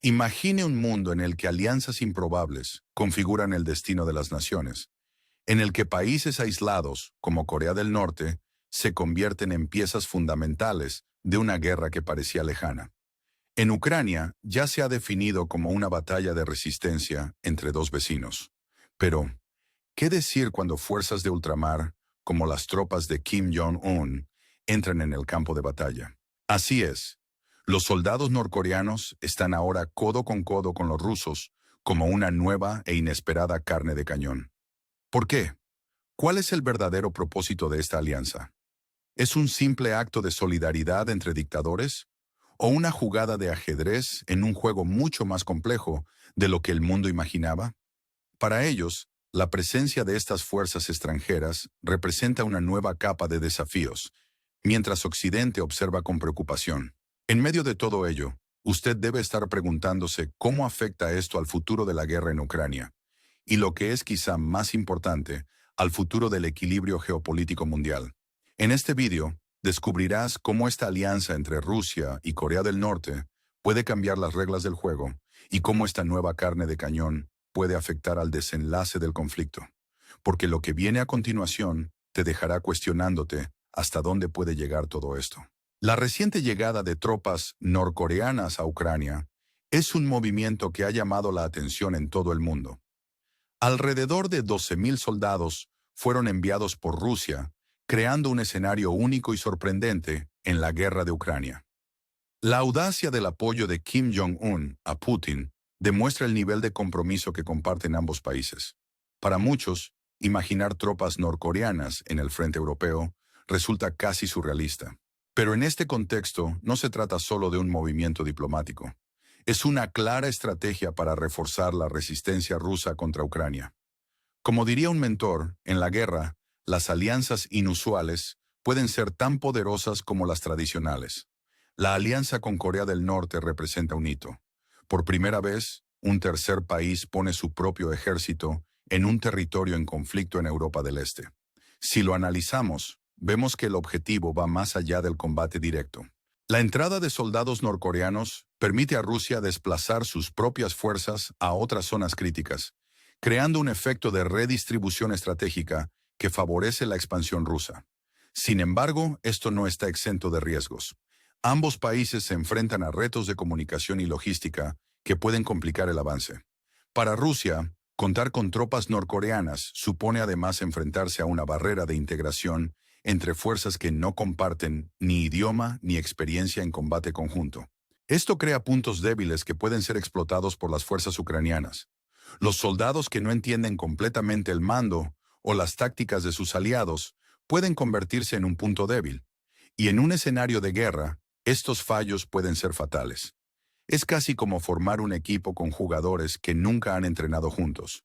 Imagine un mundo en el que alianzas improbables configuran el destino de las naciones, en el que países aislados, como Corea del Norte, se convierten en piezas fundamentales de una guerra que parecía lejana. En Ucrania ya se ha definido como una batalla de resistencia entre dos vecinos. Pero, ¿qué decir cuando fuerzas de ultramar, como las tropas de Kim Jong-un, entran en el campo de batalla? Así es. Los soldados norcoreanos están ahora codo con los rusos como una nueva e inesperada carne de cañón. ¿Por qué? ¿Cuál es el verdadero propósito de esta alianza? ¿Es un simple acto de solidaridad entre dictadores? ¿O una jugada de ajedrez en un juego mucho más complejo de lo que el mundo imaginaba? Para ellos, la presencia de estas fuerzas extranjeras representa una nueva capa de desafíos, mientras Occidente observa con preocupación. En medio de todo ello, usted debe estar preguntándose cómo afecta esto al futuro de la guerra en Ucrania, y lo que es quizá más importante, al futuro del equilibrio geopolítico mundial. En este vídeo, descubrirás cómo esta alianza entre Rusia y Corea del Norte puede cambiar las reglas del juego y cómo esta nueva carne de cañón puede afectar al desenlace del conflicto. Porque lo que viene a continuación te dejará cuestionándote hasta dónde puede llegar todo esto. La reciente llegada de tropas norcoreanas a Ucrania es un movimiento que ha llamado la atención en todo el mundo. Alrededor de 12.000 soldados fueron enviados por Rusia, creando un escenario único y sorprendente en la guerra de Ucrania. La audacia del apoyo de Kim Jong-un a Putin demuestra el nivel de compromiso que comparten ambos países. Para muchos, imaginar tropas norcoreanas en el frente europeo resulta casi surrealista. Pero en este contexto no se trata solo de un movimiento diplomático. Es una clara estrategia para reforzar la resistencia rusa contra Ucrania. Como diría un mentor, en la guerra, las alianzas inusuales pueden ser tan poderosas como las tradicionales. La alianza con Corea del Norte representa un hito. Por primera vez, un tercer país pone su propio ejército en un territorio en conflicto en Europa del Este. Si lo analizamos, vemos que el objetivo va más allá del combate directo. La entrada de soldados norcoreanos permite a Rusia desplazar sus propias fuerzas a otras zonas críticas, creando un efecto de redistribución estratégica que favorece la expansión rusa. Sin embargo, esto no está exento de riesgos. Ambos países se enfrentan a retos de comunicación y logística que pueden complicar el avance. Para Rusia, contar con tropas norcoreanas supone además enfrentarse a una barrera de integración entre fuerzas que no comparten ni idioma ni experiencia en combate conjunto. Esto crea puntos débiles que pueden ser explotados por las fuerzas ucranianas. Los soldados que no entienden completamente el mando o las tácticas de sus aliados pueden convertirse en un punto débil. Y en un escenario de guerra, estos fallos pueden ser fatales. Es casi como formar un equipo con jugadores que nunca han entrenado juntos.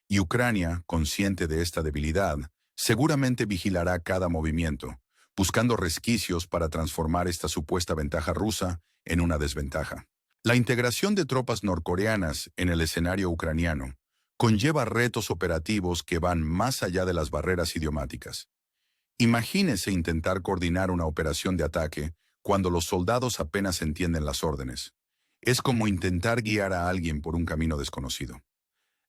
Y Ucrania, consciente de esta debilidad, seguramente vigilará cada movimiento, buscando resquicios para transformar esta supuesta ventaja rusa en una desventaja. La integración de tropas norcoreanas en el escenario ucraniano conlleva retos operativos que van más allá de las barreras idiomáticas. Imagínese intentar coordinar una operación de ataque cuando los soldados apenas entienden las órdenes. Es como intentar guiar a alguien por un camino desconocido.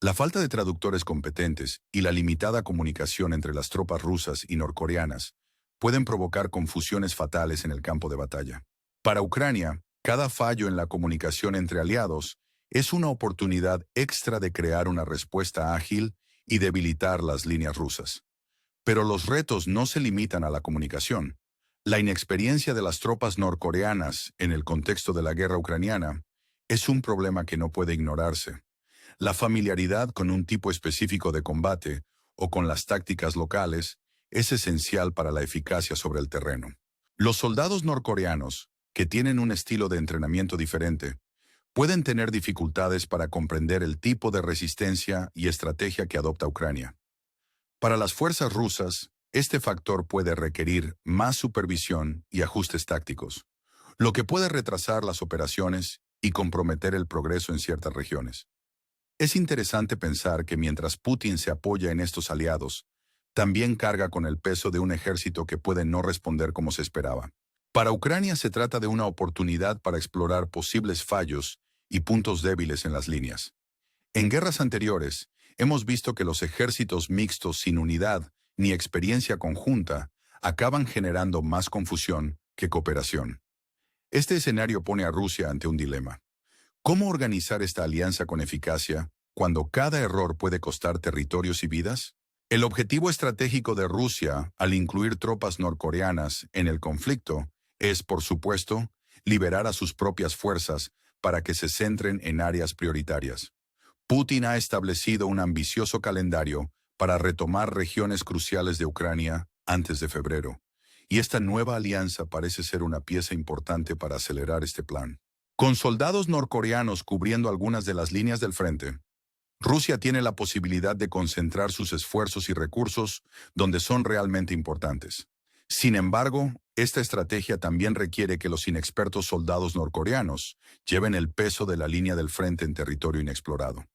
La falta de traductores competentes y la limitada comunicación entre las tropas rusas y norcoreanas pueden provocar confusiones fatales en el campo de batalla. Para Ucrania, cada fallo en la comunicación entre aliados es una oportunidad extra de crear una respuesta ágil y debilitar las líneas rusas. Pero los retos no se limitan a la comunicación. La inexperiencia de las tropas norcoreanas en el contexto de la guerra ucraniana es un problema que no puede ignorarse. La familiaridad con un tipo específico de combate o con las tácticas locales es esencial para la eficacia sobre el terreno. Los soldados norcoreanos, que tienen un estilo de entrenamiento diferente, pueden tener dificultades para comprender el tipo de resistencia y estrategia que adopta Ucrania. Para las fuerzas rusas, este factor puede requerir más supervisión y ajustes tácticos, lo que puede retrasar las operaciones y comprometer el progreso en ciertas regiones. Es interesante pensar que mientras Putin se apoya en estos aliados, también carga con el peso de un ejército que puede no responder como se esperaba. Para Ucrania se trata de una oportunidad para explorar posibles fallos y puntos débiles en las líneas. En guerras anteriores, hemos visto que los ejércitos mixtos sin unidad ni experiencia conjunta acaban generando más confusión que cooperación. Este escenario pone a Rusia ante un dilema. ¿Cómo organizar esta alianza con eficacia cuando cada error puede costar territorios y vidas? El objetivo estratégico de Rusia, al incluir tropas norcoreanas en el conflicto, es, por supuesto, liberar a sus propias fuerzas para que se centren en áreas prioritarias. Putin ha establecido un ambicioso calendario para retomar regiones cruciales de Ucrania antes de febrero, y esta nueva alianza parece ser una pieza importante para acelerar este plan. Con soldados norcoreanos cubriendo algunas de las líneas del frente, Rusia tiene la posibilidad de concentrar sus esfuerzos y recursos donde son realmente importantes. Sin embargo, esta estrategia también requiere que los inexpertos soldados norcoreanos lleven el peso de la línea del frente en territorio inexplorado.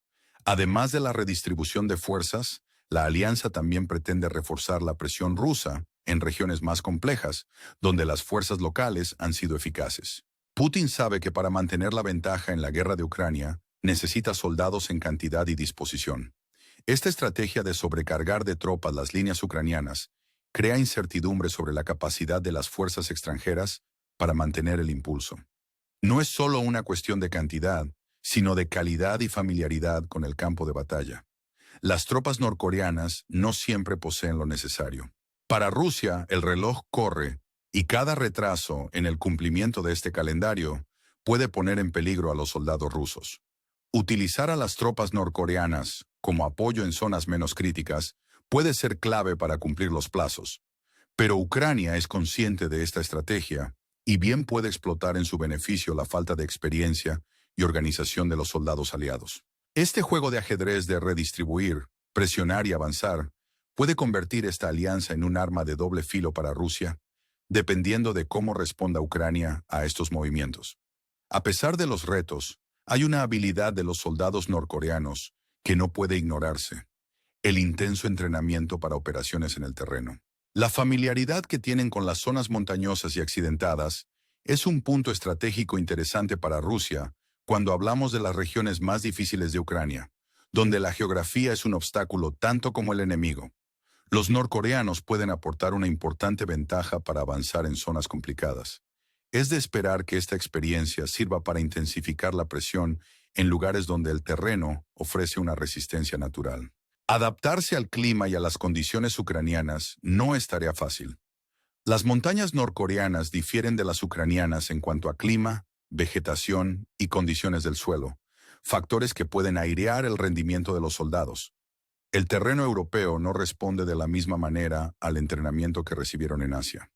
Además de la redistribución de fuerzas, la alianza también pretende reforzar la presión rusa en regiones más complejas, donde las fuerzas locales han sido eficaces. Putin sabe que para mantener la ventaja en la guerra de Ucrania, necesita soldados en cantidad y disposición. Esta estrategia de sobrecargar de tropas las líneas ucranianas crea incertidumbre sobre la capacidad de las fuerzas extranjeras para mantener el impulso. No es solo una cuestión de cantidad, sino de calidad y familiaridad con el campo de batalla. Las tropas norcoreanas no siempre poseen lo necesario. Para Rusia, el reloj corre y cada retraso en el cumplimiento de este calendario puede poner en peligro a los soldados rusos. Utilizar a las tropas norcoreanas como apoyo en zonas menos críticas puede ser clave para cumplir los plazos, pero Ucrania es consciente de esta estrategia y bien puede explotar en su beneficio la falta de experiencia y organización de los soldados aliados. Este juego de ajedrez de redistribuir, presionar y avanzar puede convertir esta alianza en un arma de doble filo para Rusia, dependiendo de cómo responda Ucrania a estos movimientos. A pesar de los retos, hay una habilidad de los soldados norcoreanos que no puede ignorarse: el intenso entrenamiento para operaciones en el terreno. La familiaridad que tienen con las zonas montañosas y accidentadas es un punto estratégico interesante para Rusia cuando hablamos de las regiones más difíciles de Ucrania, donde la geografía es un obstáculo tanto como el enemigo. Los norcoreanos pueden aportar una importante ventaja para avanzar en zonas complicadas. Es de esperar que esta experiencia sirva para intensificar la presión en lugares donde el terreno ofrece una resistencia natural. Adaptarse al clima y a las condiciones ucranianas no es tarea fácil. Las montañas norcoreanas difieren de las ucranianas en cuanto a clima, vegetación y condiciones del suelo, factores que pueden airear el rendimiento de los soldados. El terreno europeo no responde de la misma manera al entrenamiento que recibieron en Asia.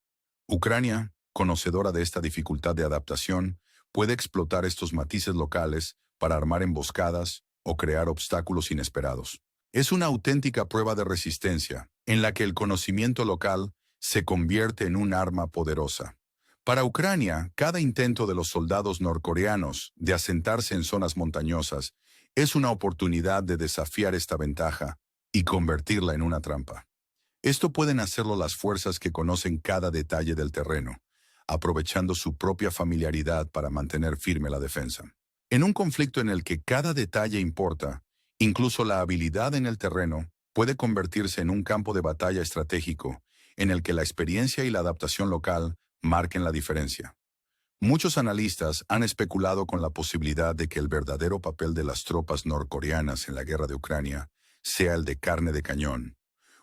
Ucrania, conocedora de esta dificultad de adaptación, puede explotar estos matices locales para armar emboscadas o crear obstáculos inesperados. Es una auténtica prueba de resistencia, en la que el conocimiento local se convierte en un arma poderosa. Para Ucrania, cada intento de los soldados norcoreanos de asentarse en zonas montañosas es una oportunidad de desafiar esta ventaja y convertirla en una trampa. Esto pueden hacerlo las fuerzas que conocen cada detalle del terreno, aprovechando su propia familiaridad para mantener firme la defensa. En un conflicto en el que cada detalle importa, incluso la habilidad en el terreno puede convertirse en un campo de batalla estratégico en el que la experiencia y la adaptación local marquen la diferencia. Muchos analistas han especulado con la posibilidad de que el verdadero papel de las tropas norcoreanas en la guerra de Ucrania sea el de carne de cañón,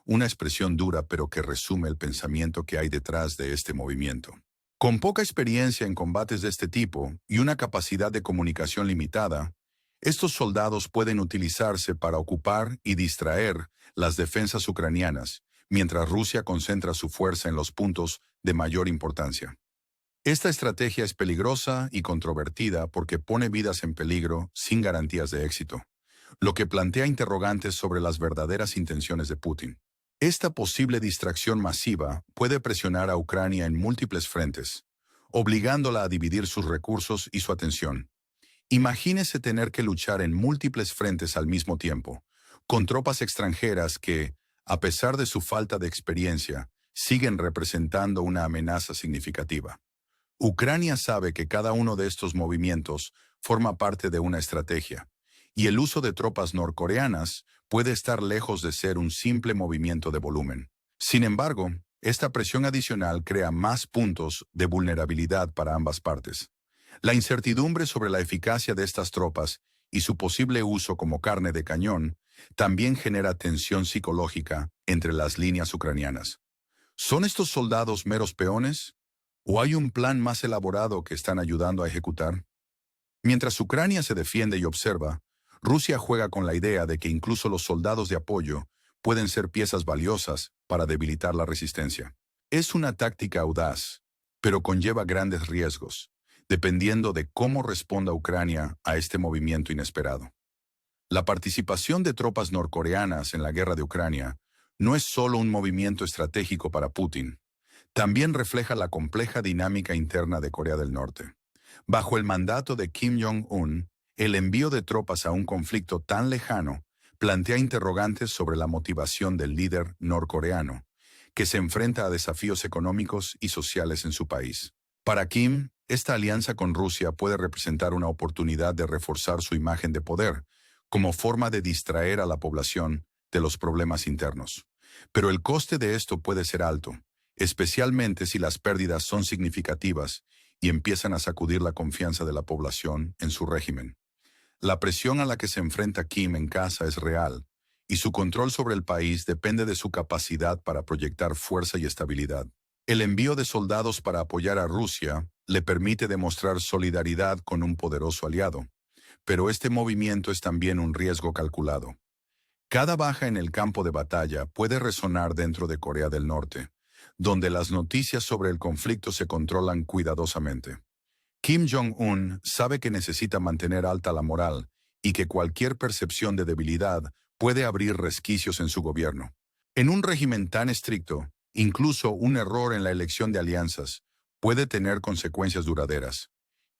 una expresión dura pero que resume el pensamiento que hay detrás de este movimiento. Con poca experiencia en combates de este tipo y una capacidad de comunicación limitada, estos soldados pueden utilizarse para ocupar y distraer las defensas ucranianas, mientras Rusia concentra su fuerza en los puntos de mayor importancia. Esta estrategia es peligrosa y controvertida porque pone vidas en peligro sin garantías de éxito, lo que plantea interrogantes sobre las verdaderas intenciones de Putin. Esta posible distracción masiva puede presionar a Ucrania en múltiples frentes, obligándola a dividir sus recursos y su atención. Imagínese tener que luchar en múltiples frentes al mismo tiempo, con tropas extranjeras que, a pesar de su falta de experiencia, siguen representando una amenaza significativa. Ucrania sabe que cada uno de estos movimientos forma parte de una estrategia, y el uso de tropas norcoreanas puede estar lejos de ser un simple movimiento de volumen. Sin embargo, esta presión adicional crea más puntos de vulnerabilidad para ambas partes. La incertidumbre sobre la eficacia de estas tropas y su posible uso como carne de cañón también genera tensión psicológica entre las líneas ucranianas. ¿Son estos soldados meros peones? ¿O hay un plan más elaborado que están ayudando a ejecutar? Mientras Ucrania se defiende y observa, Rusia juega con la idea de que incluso los soldados de apoyo pueden ser piezas valiosas para debilitar la resistencia. Es una táctica audaz, pero conlleva grandes riesgos, dependiendo de cómo responda Ucrania a este movimiento inesperado. La participación de tropas norcoreanas en la guerra de Ucrania no es solo un movimiento estratégico para Putin, también refleja la compleja dinámica interna de Corea del Norte. Bajo el mandato de Kim Jong-un, el envío de tropas a un conflicto tan lejano plantea interrogantes sobre la motivación del líder norcoreano, que se enfrenta a desafíos económicos y sociales en su país. Para Kim, esta alianza con Rusia puede representar una oportunidad de reforzar su imagen de poder, como forma de distraer a la población de los problemas internos. Pero el coste de esto puede ser alto, especialmente si las pérdidas son significativas y empiezan a sacudir la confianza de la población en su régimen. La presión a la que se enfrenta Kim en casa es real, y su control sobre el país depende de su capacidad para proyectar fuerza y estabilidad. El envío de soldados para apoyar a Rusia le permite demostrar solidaridad con un poderoso aliado, pero este movimiento es también un riesgo calculado. Cada baja en el campo de batalla puede resonar dentro de Corea del Norte, donde las noticias sobre el conflicto se controlan cuidadosamente. Kim Jong-un sabe que necesita mantener alta la moral y que cualquier percepción de debilidad puede abrir resquicios en su gobierno. En un régimen tan estricto, incluso un error en la elección de alianzas puede tener consecuencias duraderas.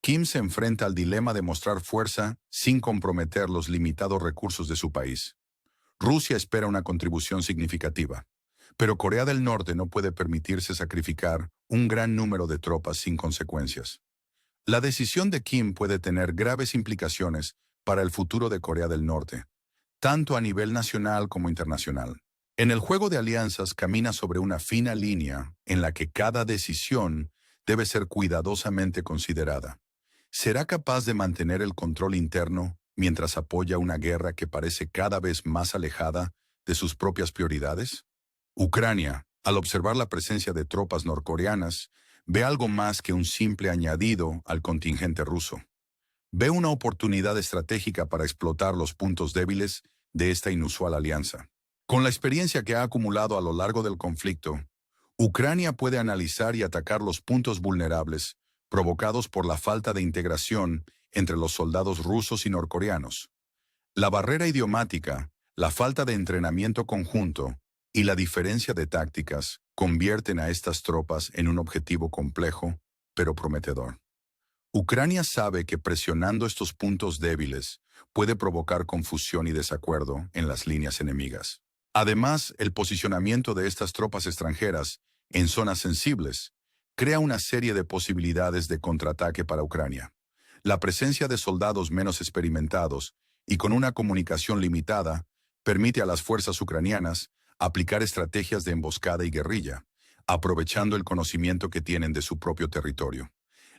Kim se enfrenta al dilema de mostrar fuerza sin comprometer los limitados recursos de su país. Rusia espera una contribución significativa, pero Corea del Norte no puede permitirse sacrificar un gran número de tropas sin consecuencias. La decisión de Kim puede tener graves implicaciones para el futuro de Corea del Norte, tanto a nivel nacional como internacional. En el juego de alianzas camina sobre una fina línea en la que cada decisión debe ser cuidadosamente considerada. ¿Será capaz de mantener el control interno mientras apoya una guerra que parece cada vez más alejada de sus propias prioridades? Ucrania, al observar la presencia de tropas norcoreanas, ve algo más que un simple añadido al contingente ruso. Ve una oportunidad estratégica para explotar los puntos débiles de esta inusual alianza. Con la experiencia que ha acumulado a lo largo del conflicto, Ucrania puede analizar y atacar los puntos vulnerables provocados por la falta de integración entre los soldados rusos y norcoreanos. La barrera idiomática, la falta de entrenamiento conjunto y la diferencia de tácticas convierten a estas tropas en un objetivo complejo, pero prometedor. Ucrania sabe que presionando estos puntos débiles puede provocar confusión y desacuerdo en las líneas enemigas. Además, el posicionamiento de estas tropas extranjeras en zonas sensibles crea una serie de posibilidades de contraataque para Ucrania. La presencia de soldados menos experimentados y con una comunicación limitada permite a las fuerzas ucranianas aplicar estrategias de emboscada y guerrilla, aprovechando el conocimiento que tienen de su propio territorio.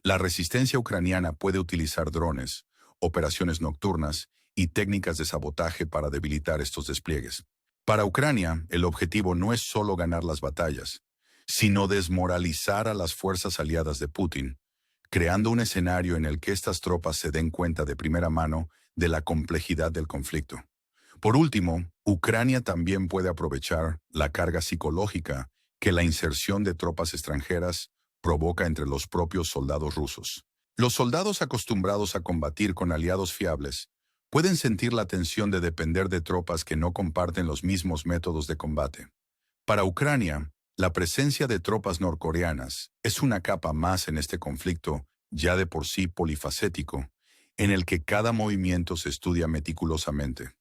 La resistencia ucraniana puede utilizar drones, operaciones nocturnas y técnicas de sabotaje para debilitar estos despliegues. Para Ucrania, el objetivo no es solo ganar las batallas, sino desmoralizar a las fuerzas aliadas de Putin, creando un escenario en el que estas tropas se den cuenta de primera mano de la complejidad del conflicto. Por último, Ucrania también puede aprovechar la carga psicológica que la inserción de tropas extranjeras provoca entre los propios soldados rusos. Los soldados acostumbrados a combatir con aliados fiables pueden sentir la tensión de depender de tropas que no comparten los mismos métodos de combate. Para Ucrania, la presencia de tropas norcoreanas es una capa más en este conflicto, ya de por sí polifacético, en el que cada movimiento se estudia meticulosamente.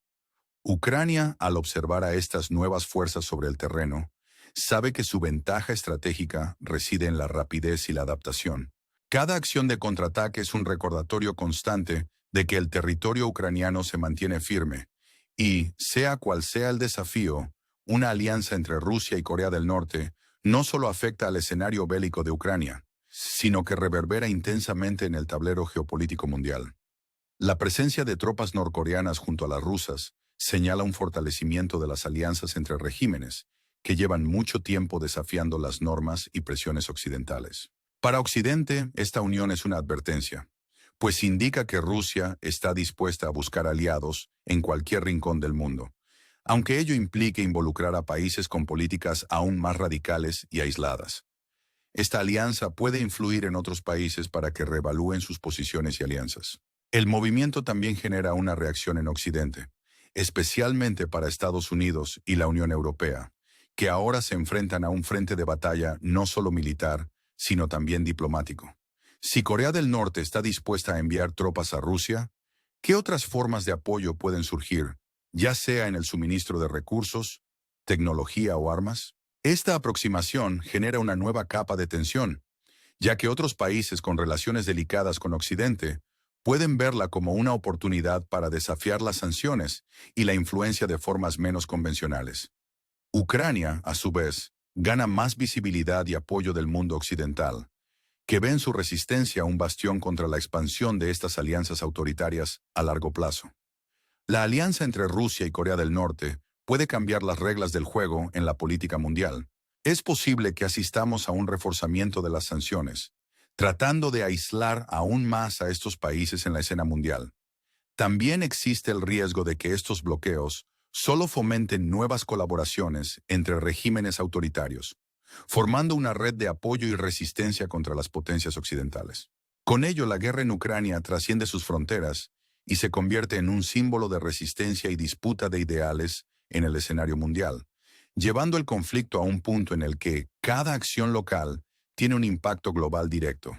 Ucrania, al observar a estas nuevas fuerzas sobre el terreno, sabe que su ventaja estratégica reside en la rapidez y la adaptación. Cada acción de contraataque es un recordatorio constante de que el territorio ucraniano se mantiene firme y, sea cual sea el desafío, una alianza entre Rusia y Corea del Norte no solo afecta al escenario bélico de Ucrania, sino que reverbera intensamente en el tablero geopolítico mundial. La presencia de tropas norcoreanas junto a las rusas señala un fortalecimiento de las alianzas entre regímenes que llevan mucho tiempo desafiando las normas y presiones occidentales. Para Occidente, esta unión es una advertencia, pues indica que Rusia está dispuesta a buscar aliados en cualquier rincón del mundo, aunque ello implique involucrar a países con políticas aún más radicales y aisladas. Esta alianza puede influir en otros países para que reevalúen sus posiciones y alianzas. El movimiento también genera una reacción en Occidente, especialmente para Estados Unidos y la Unión Europea, que ahora se enfrentan a un frente de batalla no solo militar, sino también diplomático. Si Corea del Norte está dispuesta a enviar tropas a Rusia, ¿qué otras formas de apoyo pueden surgir, ya sea en el suministro de recursos, tecnología o armas? Esta aproximación genera una nueva capa de tensión, ya que otros países con relaciones delicadas con Occidente pueden verla como una oportunidad para desafiar las sanciones y la influencia de formas menos convencionales. Ucrania, a su vez, gana más visibilidad y apoyo del mundo occidental, que ve en su resistencia un bastión contra la expansión de estas alianzas autoritarias a largo plazo. La alianza entre Rusia y Corea del Norte puede cambiar las reglas del juego en la política mundial. Es posible que asistamos a un reforzamiento de las sanciones, tratando de aislar aún más a estos países en la escena mundial. También existe el riesgo de que estos bloqueos solo fomenten nuevas colaboraciones entre regímenes autoritarios, formando una red de apoyo y resistencia contra las potencias occidentales. Con ello, la guerra en Ucrania trasciende sus fronteras y se convierte en un símbolo de resistencia y disputa de ideales en el escenario mundial, llevando el conflicto a un punto en el que cada acción local tiene un impacto global directo.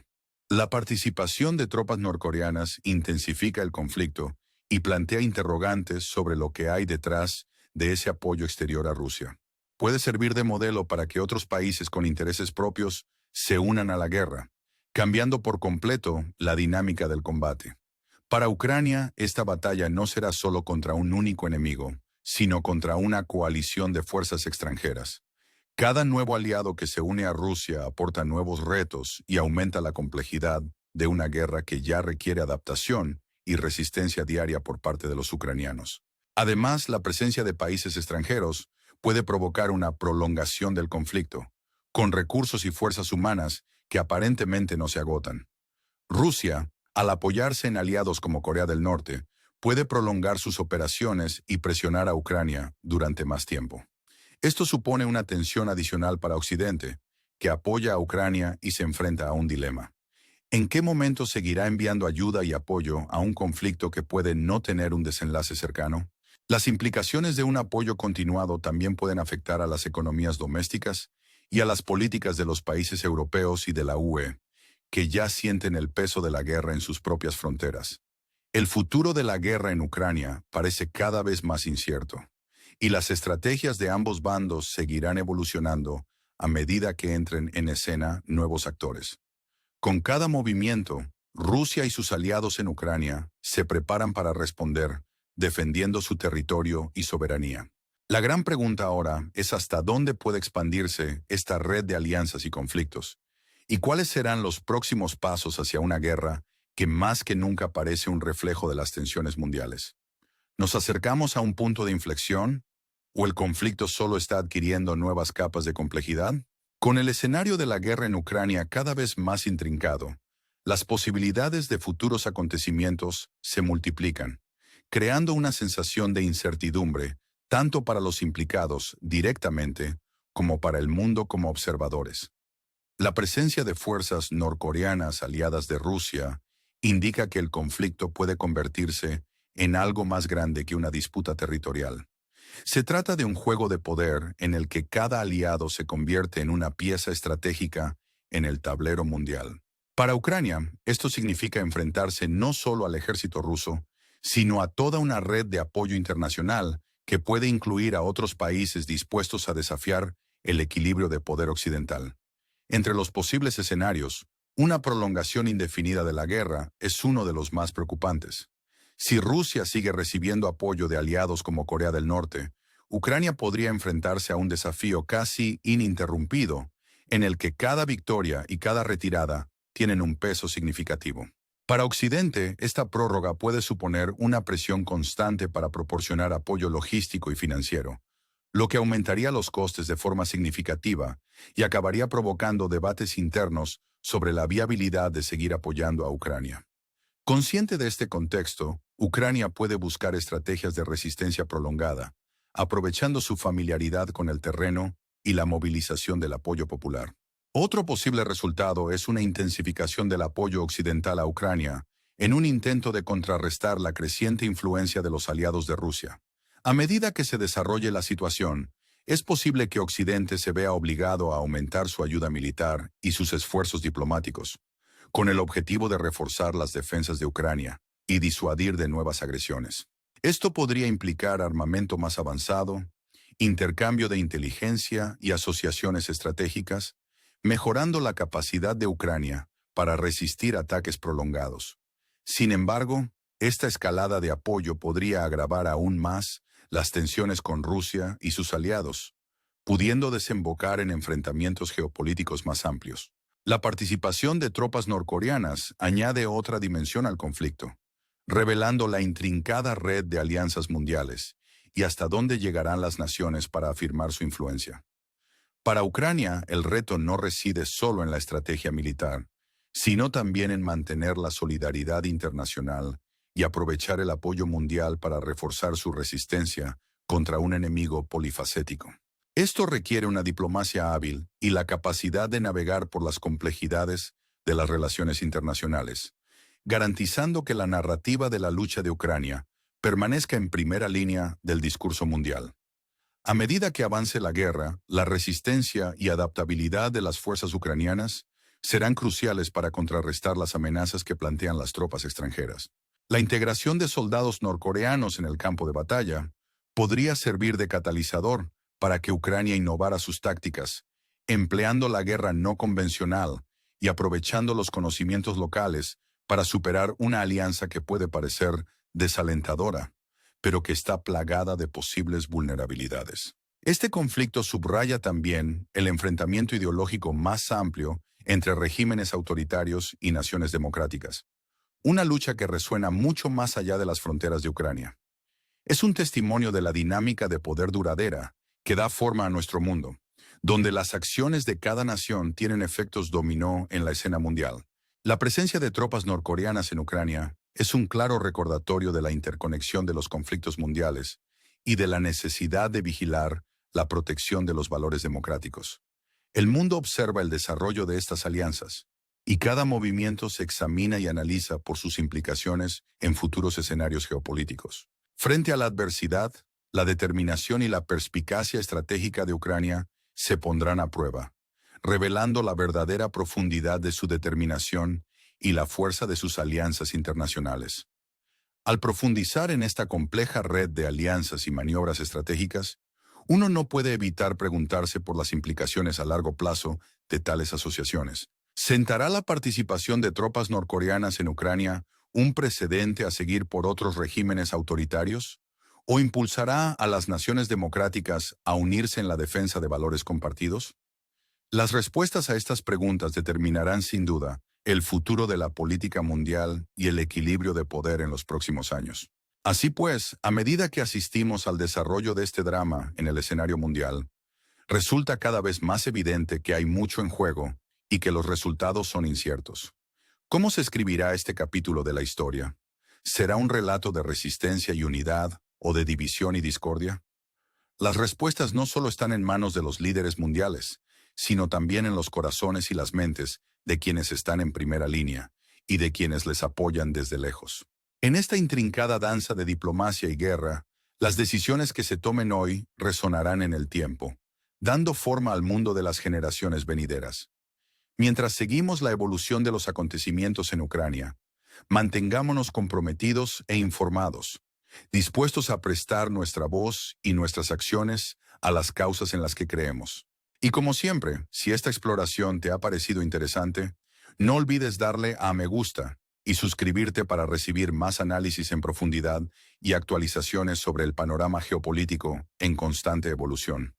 La participación de tropas norcoreanas intensifica el conflicto y plantea interrogantes sobre lo que hay detrás de ese apoyo exterior a Rusia. Puede servir de modelo para que otros países con intereses propios se unan a la guerra, cambiando por completo la dinámica del combate. Para Ucrania, esta batalla no será solo contra un único enemigo, sino contra una coalición de fuerzas extranjeras. Cada nuevo aliado que se une a Rusia aporta nuevos retos y aumenta la complejidad de una guerra que ya requiere adaptación y resistencia diaria por parte de los ucranianos. Además, la presencia de países extranjeros puede provocar una prolongación del conflicto, con recursos y fuerzas humanas que aparentemente no se agotan. Rusia, al apoyarse en aliados como Corea del Norte, puede prolongar sus operaciones y presionar a Ucrania durante más tiempo. Esto supone una tensión adicional para Occidente, que apoya a Ucrania y se enfrenta a un dilema. ¿En qué momento seguirá enviando ayuda y apoyo a un conflicto que puede no tener un desenlace cercano? Las implicaciones de un apoyo continuado también pueden afectar a las economías domésticas y a las políticas de los países europeos y de la UE, que ya sienten el peso de la guerra en sus propias fronteras. El futuro de la guerra en Ucrania parece cada vez más incierto, y las estrategias de ambos bandos seguirán evolucionando a medida que entren en escena nuevos actores. Con cada movimiento, Rusia y sus aliados en Ucrania se preparan para responder, defendiendo su territorio y soberanía. La gran pregunta ahora es hasta dónde puede expandirse esta red de alianzas y conflictos, y cuáles serán los próximos pasos hacia una guerra que más que nunca parece un reflejo de las tensiones mundiales. ¿Nos acercamos a un punto de inflexión? ¿O el conflicto solo está adquiriendo nuevas capas de complejidad? Con el escenario de la guerra en Ucrania cada vez más intrincado, las posibilidades de futuros acontecimientos se multiplican, creando una sensación de incertidumbre tanto para los implicados directamente como para el mundo como observadores. La presencia de fuerzas norcoreanas aliadas de Rusia indica que el conflicto puede convertirse en algo más grande que una disputa territorial. Se trata de un juego de poder en el que cada aliado se convierte en una pieza estratégica en el tablero mundial. Para Ucrania, esto significa enfrentarse no solo al ejército ruso, sino a toda una red de apoyo internacional que puede incluir a otros países dispuestos a desafiar el equilibrio de poder occidental. Entre los posibles escenarios, Una prolongación indefinida de la guerra es uno de los más preocupantes. Si Rusia sigue recibiendo apoyo de aliados como Corea del Norte, Ucrania podría enfrentarse a un desafío casi ininterrumpido, en el que cada victoria y cada retirada tienen un peso significativo. Para Occidente, esta prórroga puede suponer una presión constante para proporcionar apoyo logístico y financiero, lo que aumentaría los costes de forma significativa y acabaría provocando debates internos sobre la viabilidad de seguir apoyando a Ucrania. Consciente de este contexto, Ucrania puede buscar estrategias de resistencia prolongada, aprovechando su familiaridad con el terreno y la movilización del apoyo popular. Otro posible resultado es una intensificación del apoyo occidental a Ucrania, en un intento de contrarrestar la creciente influencia de los aliados de Rusia. A medida que se desarrolle la situación, es posible que Occidente se vea obligado a aumentar su ayuda militar y sus esfuerzos diplomáticos, con el objetivo de reforzar las defensas de Ucrania y disuadir de nuevas agresiones. Esto podría implicar armamento más avanzado, intercambio de inteligencia y asociaciones estratégicas, mejorando la capacidad de Ucrania para resistir ataques prolongados. Sin embargo, esta escalada de apoyo podría agravar aún más las tensiones con Rusia y sus aliados, pudiendo desembocar en enfrentamientos geopolíticos más amplios. La participación de tropas norcoreanas añade otra dimensión al conflicto, revelando la intrincada red de alianzas mundiales y hasta dónde llegarán las naciones para afirmar su influencia. Para Ucrania, el reto no reside solo en la estrategia militar, sino también en mantener la solidaridad internacional y aprovechar el apoyo mundial para reforzar su resistencia contra un enemigo polifacético. Esto requiere una diplomacia hábil y la capacidad de navegar por las complejidades de las relaciones internacionales, garantizando que la narrativa de la lucha de Ucrania permanezca en primera línea del discurso mundial. A medida que avance la guerra, la resistencia y adaptabilidad de las fuerzas ucranianas serán cruciales para contrarrestar las amenazas que plantean las tropas extranjeras. La integración de soldados norcoreanos en el campo de batalla podría servir de catalizador para que Ucrania innovara sus tácticas, empleando la guerra no convencional y aprovechando los conocimientos locales para superar una alianza que puede parecer desalentadora, pero que está plagada de posibles vulnerabilidades. Este conflicto subraya también el enfrentamiento ideológico más amplio entre regímenes autoritarios y naciones democráticas, una lucha que resuena mucho más allá de las fronteras de Ucrania. Es un testimonio de la dinámica de poder duradera que da forma a nuestro mundo, donde las acciones de cada nación tienen efectos dominó en la escena mundial. La presencia de tropas norcoreanas en Ucrania es un claro recordatorio de la interconexión de los conflictos mundiales y de la necesidad de vigilar la protección de los valores democráticos. El mundo observa el desarrollo de estas alianzas, y cada movimiento se examina y analiza por sus implicaciones en futuros escenarios geopolíticos. Frente a la adversidad, la determinación y la perspicacia estratégica de Ucrania se pondrán a prueba, revelando la verdadera profundidad de su determinación y la fuerza de sus alianzas internacionales. Al profundizar en esta compleja red de alianzas y maniobras estratégicas, uno no puede evitar preguntarse por las implicaciones a largo plazo de tales asociaciones. ¿Sentará la participación de tropas norcoreanas en Ucrania un precedente a seguir por otros regímenes autoritarios? ¿O impulsará a las naciones democráticas a unirse en la defensa de valores compartidos? Las respuestas a estas preguntas determinarán sin duda el futuro de la política mundial y el equilibrio de poder en los próximos años. Así pues, a medida que asistimos al desarrollo de este drama en el escenario mundial, resulta cada vez más evidente que hay mucho en juego y que los resultados son inciertos. ¿Cómo se escribirá este capítulo de la historia? ¿Será un relato de resistencia y unidad o de división y discordia? Las respuestas no solo están en manos de los líderes mundiales, sino también en los corazones y las mentes de quienes están en primera línea y de quienes les apoyan desde lejos. En esta intrincada danza de diplomacia y guerra, las decisiones que se tomen hoy resonarán en el tiempo, dando forma al mundo de las generaciones venideras. Mientras seguimos la evolución de los acontecimientos en Ucrania, mantengámonos comprometidos e informados, dispuestos a prestar nuestra voz y nuestras acciones a las causas en las que creemos. Y como siempre, si esta exploración te ha parecido interesante, No olvides darle a me gusta y suscribirte para recibir más análisis en profundidad y actualizaciones sobre el panorama geopolítico en constante evolución.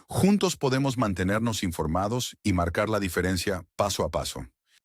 Juntos podemos mantenernos informados y marcar la diferencia paso a paso.